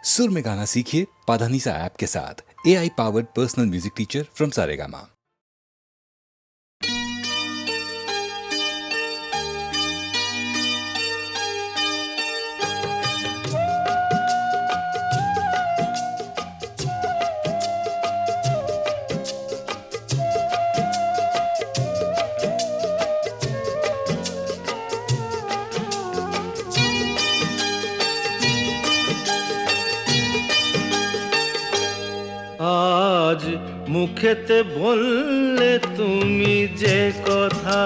सुर में गाना सीखिए पाधानीसा ऐप के साथ। AI powered personal music teacher from Saregama. আজ মুখেতে বললে তুমি যে কথা,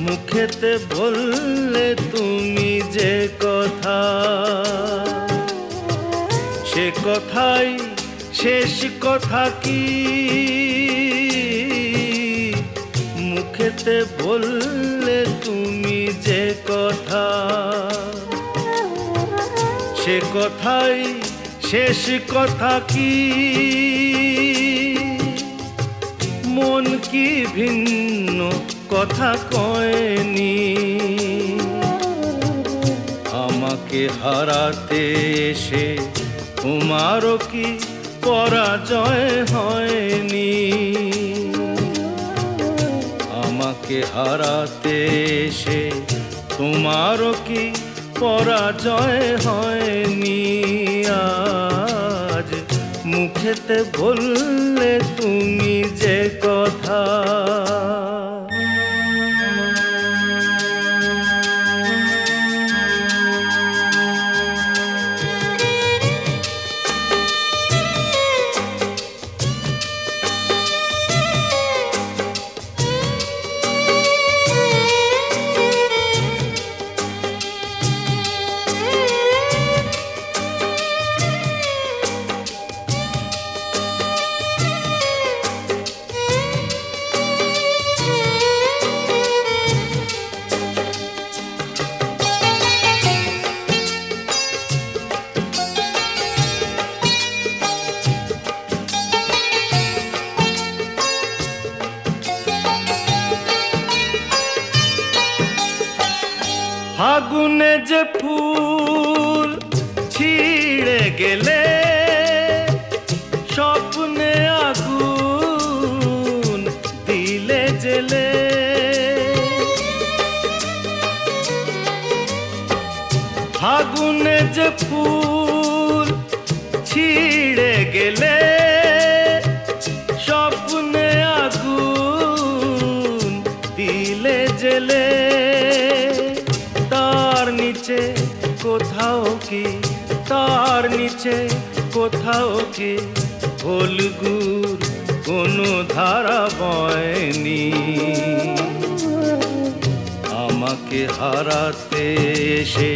মুখেতে বললে তুমি যে কথা, সে কথাই শেষ কথা কি? মুখেতে বললে তুমি যে কথা, সে কথাই শেষ কথা কি? মন কি ভিন্ন কথা কয়নি? আমাকে হারাতে এসে তোমারও কি পরাজয় হয়নি? আমাকে হারাতে এসে তোমারও কি পরাজয় হয়নি? আজ মুখেতে বললে তুমি যে কথা। ফাগুনে যে ফুল ছিঁড়ে গেলে, স্বপ্নে আগুন দিলে জেলে। ফাগুনে যে ফুল ছিঁড়ে গেলে, স্বপ্নে আগুন দিলে জেলে। তার নিচে কোথাও কি, তার নিচে কোথাও কি ফলগুর কোনো ধারা বয়নি? আমাকে হারাতে এসে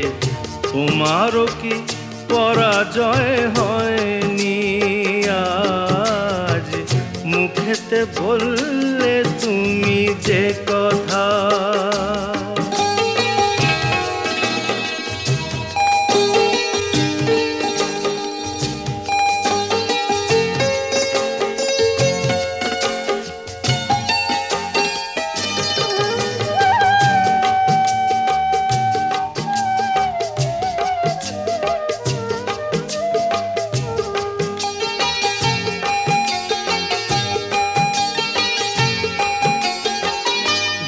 তোমারও কি পরাজয় হয়নি? আজ মুখেতে বললে তুমি যে কথা।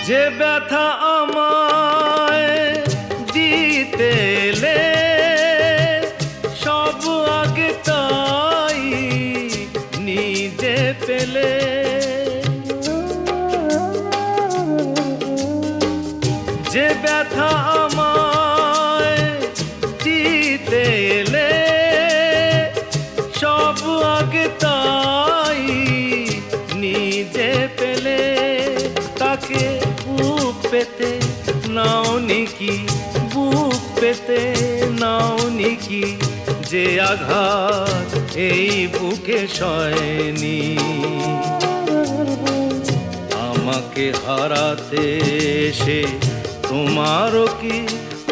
যে ব্যথা আমায় দিতে এলে, সব আগে তাই নিজে পেলে। যে ব্যথা আমায় দিতে এলে, সব আগে তাই নিজে পেলে। তাকে বুক পেতে নাও নিকি, বুক পেতে নাও নিকি, যে আঘাত এই বুকে সয়নি? আমাকে হারাতে এসে তোমারও কি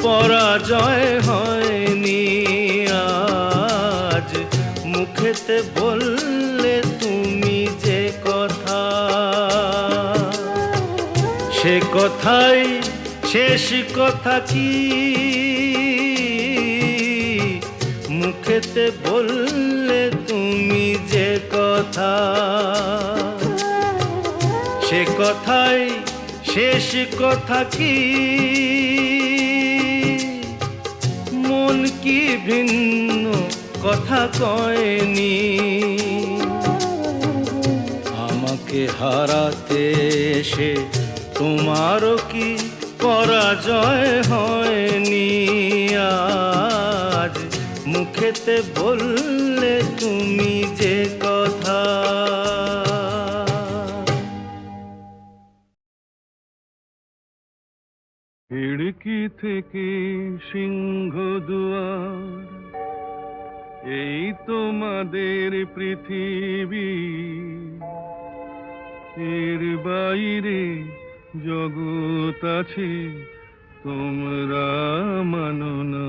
পরাজয় হয়নি? আজ মুখেতে বললে তুমি যে কথা, সে কথাই শেষ কথা কি? মুখেতে বললে তুমি যে কথা, সে কথাই শেষ কথা কি? মন কি ভিন্ন কথা কয়নি? আমাকে হারাতে এসে তোমারও কি পরাজয় হয়নি? আজ মুখেতে বললে তুমি যে কথা। খিড়কি থেকে সিংহ দুয়ার, এই তোমাদের পৃথিবী, এর বাইরে জগৎ আছে তোমরা মানো না।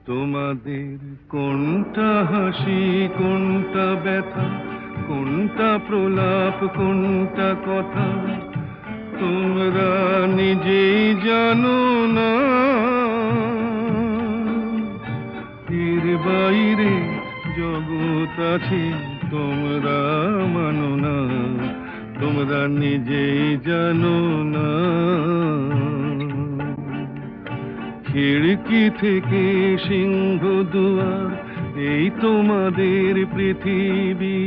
তোমাদের কোনটা হাসি, কোনটা ব্যথা, কোনটা প্রলাপ, কোনটা কথা তোমরা নিজেই জানো না। এর বাইরে জগৎ আছে তোমরা মানো না, তোমরা নিজেই জানো না। খিড়কি থেকে সিংহ দুয়ার, এই তোমাদের পৃথিবী।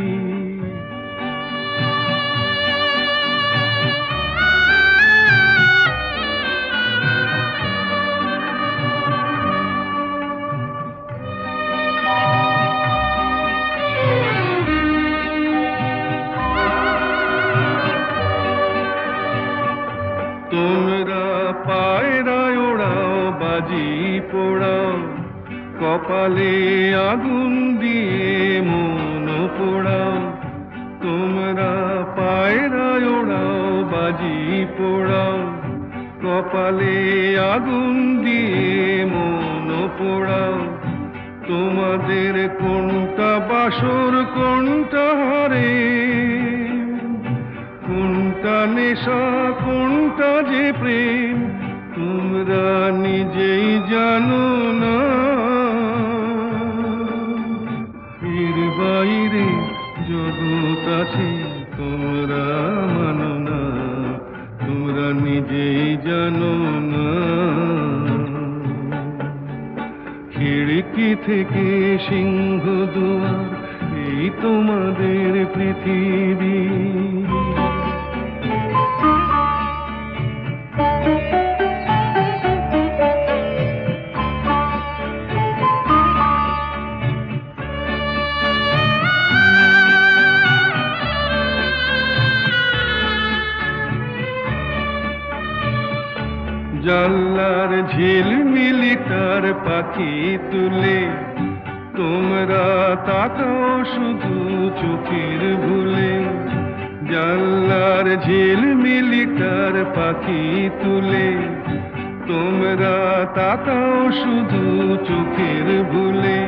তোমরা পায়রায় ওড়াও, বাজি পোড়াও, কপালে আগুন দিয়ে মন পোড়াও। তোমরা পায়রায় ওড়াও, বাজি পোড়াও, কপালে আগুন দিয়ে মন পোড়াও। তোমাদের কোনটা বাসর, কোনটা হারে, কোনটা নেশা, কোনটা যে প্রেম তোমরা নিজেই জানো না। এর বাইরে জগৎ আছে তোমরা মানো না, তোমরা নিজেই জানো না। খিড়কি থেকে সিংহ দুয়ার, এই তোমাদের পৃথিবী। জানলার ঝিলমিলিটার পাখি তুলে তোমরা তাকাও শুধু চোখের ভুলে। জানলার ঝিলমিলিটার পাখি তুলে তোমরা তাকাও শুধু চোখের ভুলে।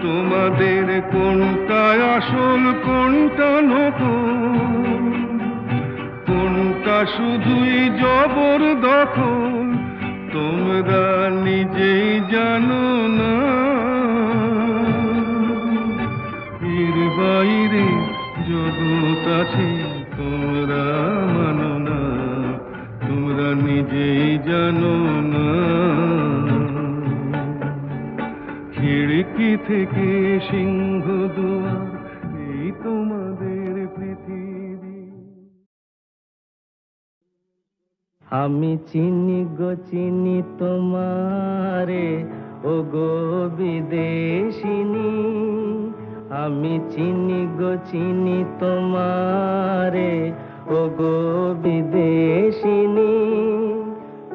তোমাদের কোনটা আসল, কোনটা নকল, কোনটা শুধুই জবরদখল তোমরা নিজেই জানো না। এর বাইরে জগৎ আছে তোমরা মানো না, তোমরা নিজেই জানো না। খিড়কি থেকে সিংহ দুয়ার, এই তোমাদের পৃথিবী। আমি চিনি গো চিনি তোমারে, ও গো বিদেশিনী। আমি চিনি গো চিনি তোমারে, ও গো বিদেশিনী।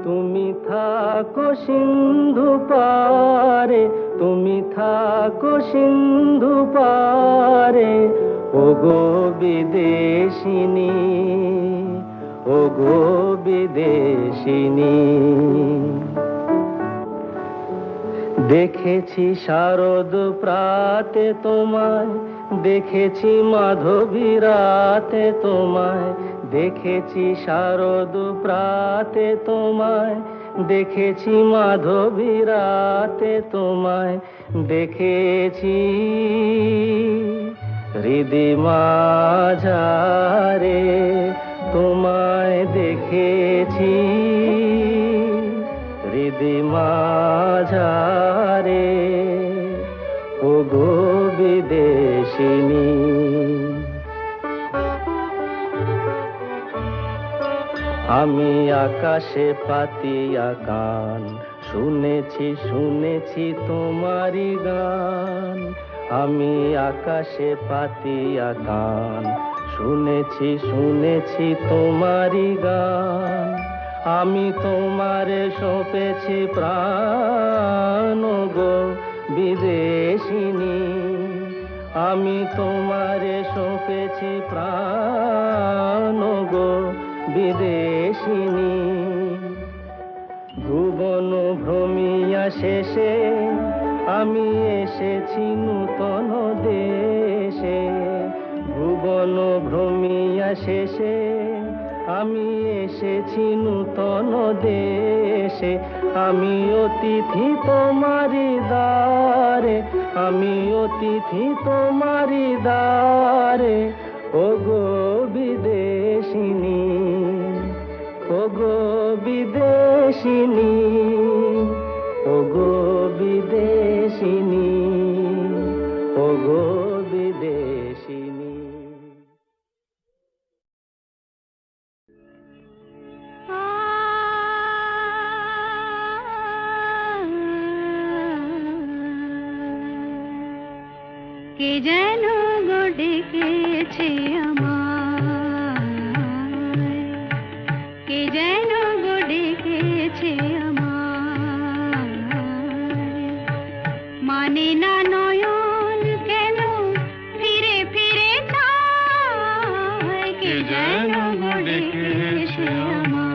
তুমি থাকো সিন্ধু পারে, তুমি থাকো সিন্ধু পারে, ও গো বিদেশিনী, ও গো বিদেশিনী। দেখেছি শারদ প্রাতে তোমায়, দেখেছি মাধবী রাতে তোমায়, দেখেছি শারদ প্রাতে তোমায়, দেখেছি মাধবী রাতে তোমায় দেখেছি হৃদি মাঝারে তোমায় দেখেছি হৃদি মাঝারে ওগো বিদেশিনী। আমি আকাশে পাতিয়া কান শুনেছি শুনেছি তোমারি গান। আমি আকাশে পাতিয়া কান শুনেছি শুনেছি তোমারি গান। আমি তোমারে সঁপেছি প্রাণ গো বিদেশিনী। আমি তোমারে সঁপেছি প্রাণ গো বিদেশিনী। ভুবন ভ্রমিয়া শেষে আমি এসেছি নূতন দেশে। ভুবন ভ্রমিয়া শেষে আমি এসেছি নূতন দেশে। আমি অতিথি তোমারি দ্বারে, আমি অতিথি তোমারি দ্বারে ওগো বিদেশিনী, ওগো বিদেশিনী, ওগো বিদেশিনী, ওগো বিদেশিনী। কে যেন গো ডেকেছে আমায়, কে যেন গো ডেকেছে আমায়। মানে না নয়ন কেন ফিরে ফিরে চায়, কে যেন গো ডেকেছে আমায়।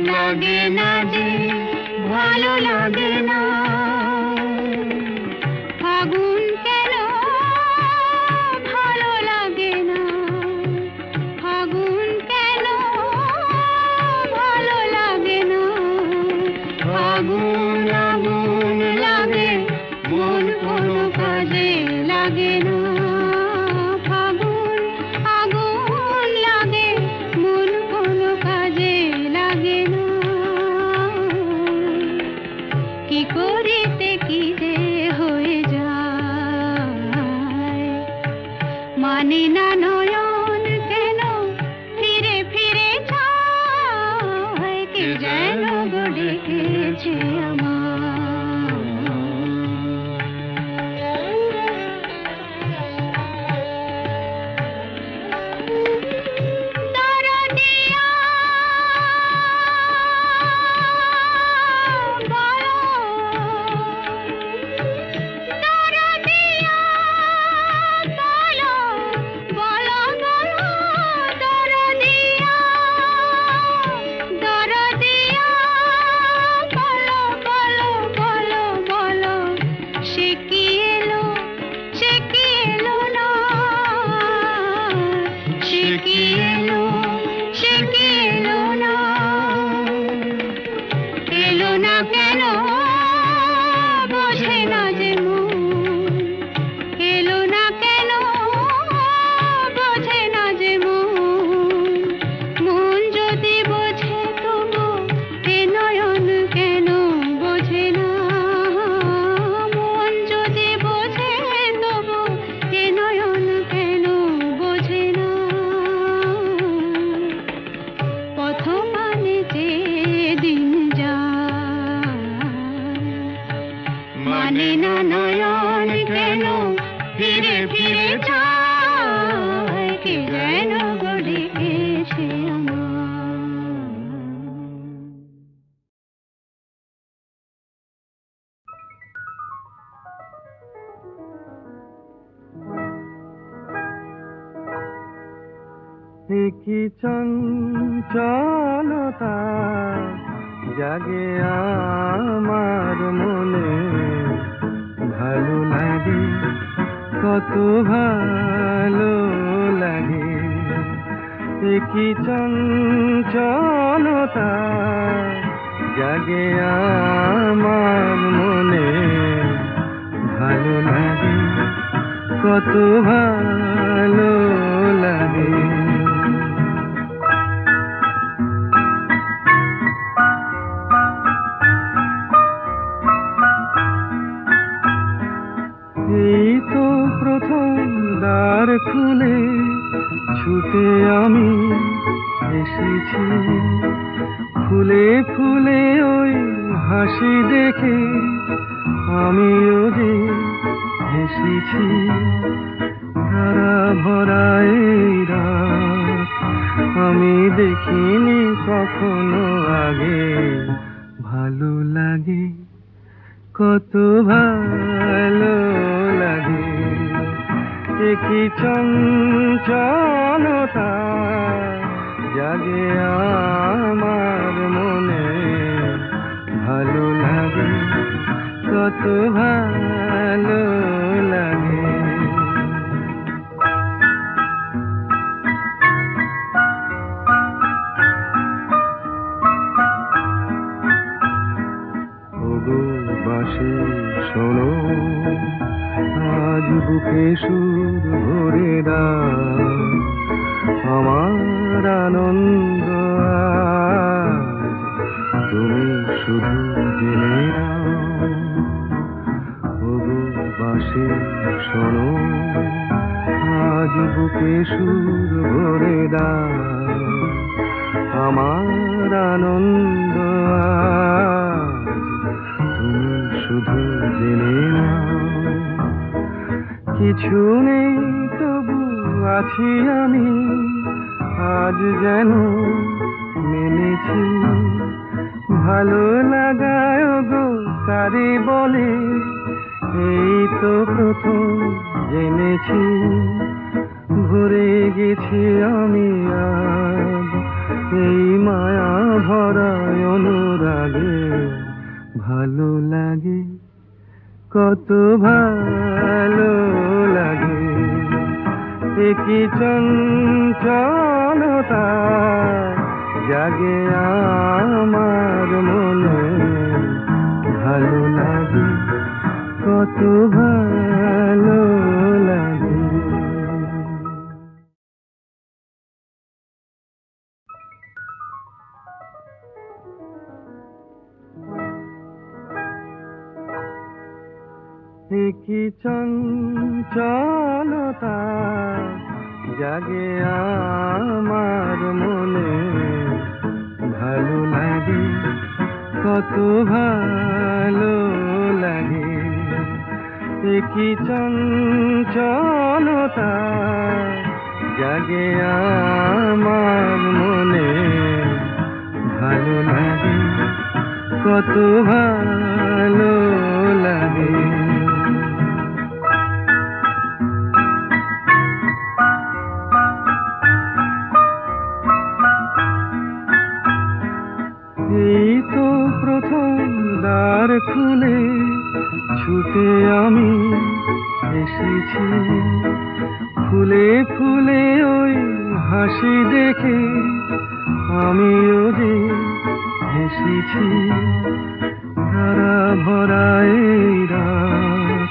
লাগে না যে ভালো লাগে না, ফাগুন কেন ভালো লাগে না, ফাগুন কেন ভালো লাগে না। ফাগুন আগুন লাগে মন কোনো কাজে লাগে না। ফাগুন আগুন লাগে মন কোনো কাজে লাগে না। কি করিতে কি যে হয়ে যায়, মানে না নয়ন কেন ফিরে ফিরে চায়, কে যেন গো ডেকেছে কেন বোঝে না যে মন, এলো না কেন বোঝে না যে মন। মন যদি বোঝে তবু এ নয়ন কেন বোঝে না। মন যদি বোঝে তবু এ নয়ন কেন বোঝে না। পথ মানে যে দিন মানে না নয়ন কেন ফিরে ফিরে চায়, কে যেন গো ডেকেছে আমায়। কি চঞ্চলতা জাগে আমার মনে, ভালো লাগে কত ভালো লাগে। কি চঞ্চলতা জাগে আমার মনে, ভালো লাগে কত ভালো লাগে। এই তো প্রথম দ্বার খুলে ছুটে আমি এসেছি, ফুলে ফুলে ওই হাসি দেখে আমিও যে হেসেছি। ধারা ভরা এই রাত আমি দেখিনি কখনো আগে, ভালো লাগে কত ভালো লাগে। কি চঞ্চলতা জাগে আমার মনে, ভালো লাগে কত ভালো লাগে। ওগো বাঁশি শোনো, আজ বুকে সুর ভরে দাও, আমার আনন্দ আজ তুমি শুধু জেনে নাও। ওগো বাঁশি শোনো, আজ বুকে সুর ভরে দাও, আমার আনন্দ আজ তুমি শুধু জেনে নাও। কিছু নেই তবু আছি আমি, আজ যেন মেনেছি, ভালো লাগায় গো কারে বলে, এই তো প্রথম জেনেছি। ভরে গেছি আমি আজ এই মায়া ভরা অনুরাগে, ভালো লাগে কত ভালো লাগে। কি চঞ্চলতা জাগে আমার মনে, ভালো লাগে কত ভালো লাগে। কি চঞ্চলতা জাগে আমার মনে, ভালো লাগে কত ভালো লাগে। কি চঞ্চলতা জাগে আমার মনে, ভালো লাগে কত ভালো লাগে। এই তো প্রথম দ্বার খুলে ছুটে আমি এসেছি, ফুলে ফুলে ওই হাসি দেখে আমিও যে হেসেছি। ধারা ভরা এই রাত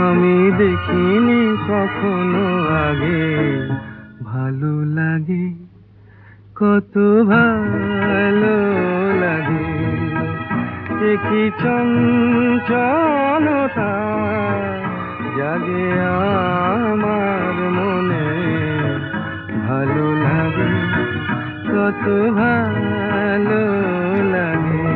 আমি দেখিনি কখনো আগে, ভালো লাগে কত ভালো লাগে। কি চঞ্চলতা জাগে আমার মনে, ভালো লাগে কত ভালো লাগে।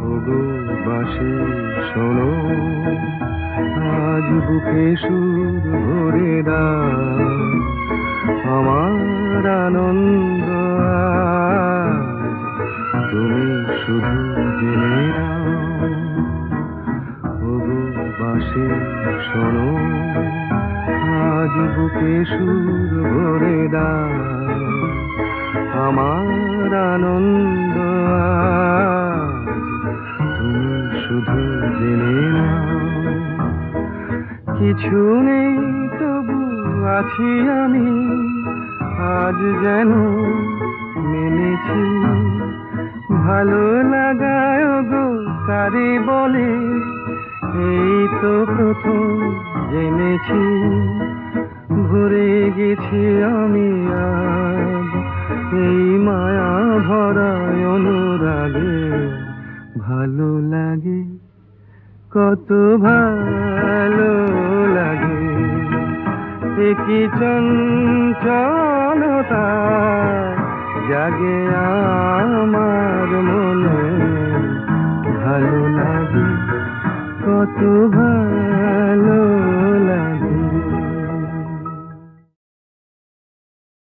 ওগো বাঁশি শোনো, আজ বুকে সুর ভরে দাও, আমার আনন্দ আজ তুমি শুধু জেনে বাসে শোনো আজ বুকে সুর ভরে দাও আমার আনন্দ আজ তুমি শুধু জেনে নাও কিছু নেই তবু আছি আমি আজ যেন মেনেছি ভালো লাগায় গো কারে বলে এই তো প্রথম জেনেছি ভরে গেছি আমি আজ এই মায়া ভরা অনুরাগে ভালো লাগে কত ভালো লাগে কি চঞ্চলতা জাগে আমার মনে ভালো লাগে কত